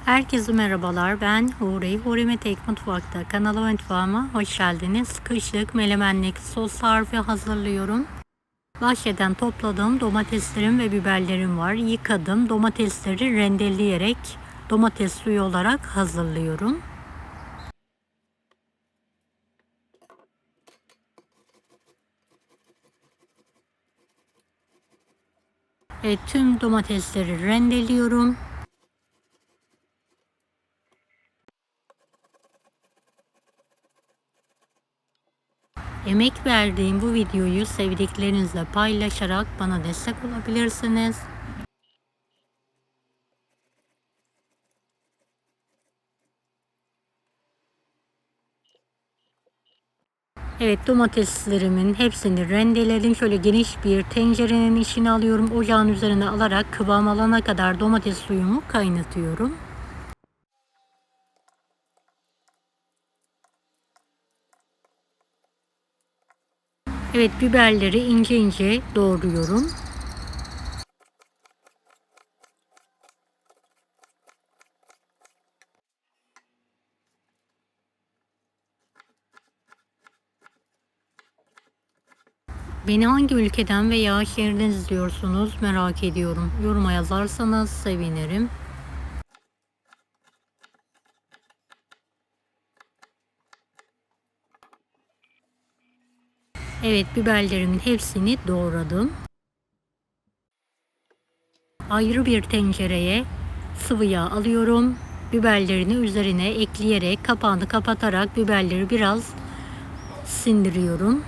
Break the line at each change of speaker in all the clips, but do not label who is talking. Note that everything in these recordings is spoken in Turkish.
Herkese merhabalar. Ben Huri. Huri Metek Mutfak'ta kanalıma mutfağıma hoş geldiniz. Kışlık melemenlik sos tarifi hazırlıyorum. Bahçeden topladığım domateslerim ve biberlerim var. Yıkadım. Domatesleri rendeleyerek domates suyu olarak hazırlıyorum. Tüm domatesleri rendeliyorum. Emek verdiğim bu videoyu sevdiklerinizle paylaşarak bana destek olabilirsiniz. Evet, domateslerimin hepsini rendeledim. Şöyle geniş bir tencerenin içine alıyorum. Ocağın üzerine alarak kıvam alana kadar domates suyumu kaynatıyorum. Evet, biberleri ince ince doğruyorum. Beni hangi ülkeden veya şehirden izliyorsunuz merak ediyorum. Yoruma yazarsanız sevinirim. Evet, biberlerimin hepsini doğradım. Ayrı bir tencereye sıvı yağ alıyorum. Biberlerini üzerine ekleyerek kapağını kapatarak biberleri biraz sindiriyorum.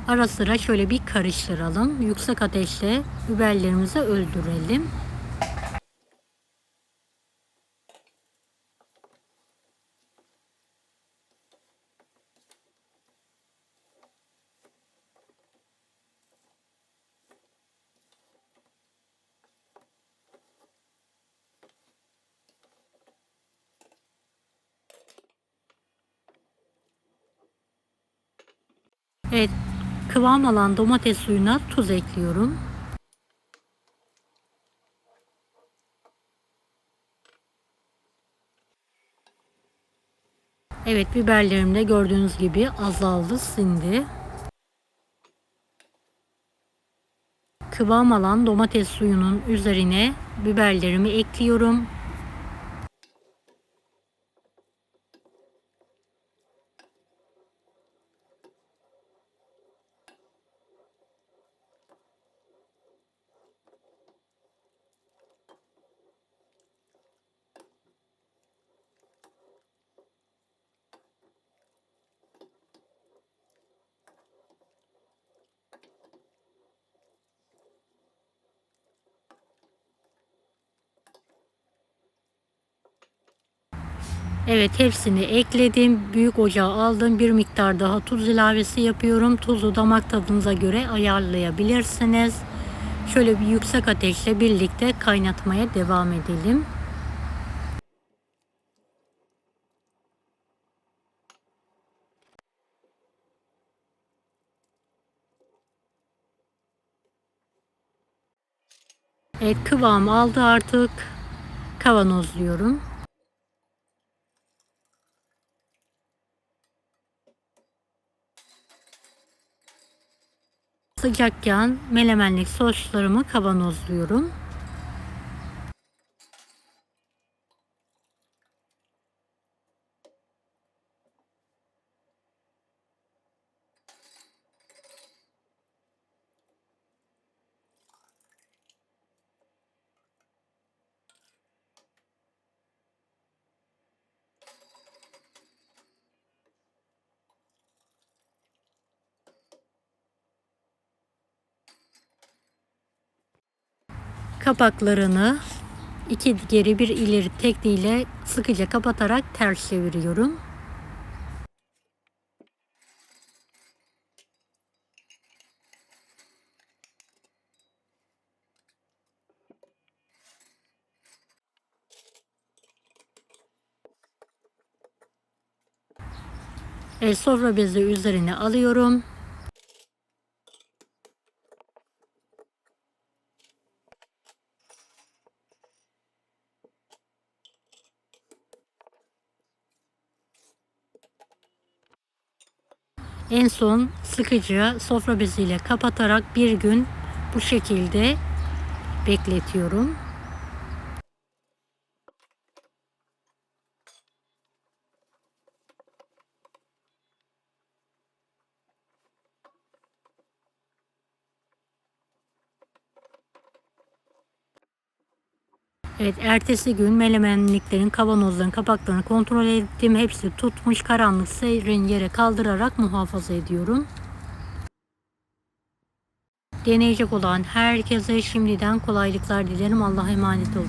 Ara sıra şöyle bir karıştıralım. Yüksek ateşte biberlerimizi öldürelim. Evet, kıvam alan domates suyuna tuz ekliyorum. Evet, biberlerim de gördüğünüz gibi azaldı, sindi. Kıvam alan domates suyunun üzerine biberlerimi ekliyorum. Evet, hepsini ekledim. Büyük ocağa aldım. Bir miktar daha tuz ilavesi yapıyorum. Tuzu damak tadınıza göre ayarlayabilirsiniz. Şöyle bir yüksek ateşle birlikte kaynatmaya devam edelim. Evet, kıvam aldı artık. Kavanozluyorum. Sıcakken melemenlik soslarımı kavanozluyorum. Kapaklarını iki geri bir ileri tekniğiyle sıkıca kapatarak ters çeviriyorum. Sofra bezi üzerine alıyorum. En son sıkıcı sofra beziyle kapatarak bir gün bu şekilde bekletiyorum. Evet, ertesi gün melemenliklerin kavanozların kapaklarını kontrol ettim. Hepsi tutmuş. Karanlık serin yere kaldırarak muhafaza ediyorum. Deneyecek olan herkese şimdiden kolaylıklar dilerim. Allah'a emanet olun.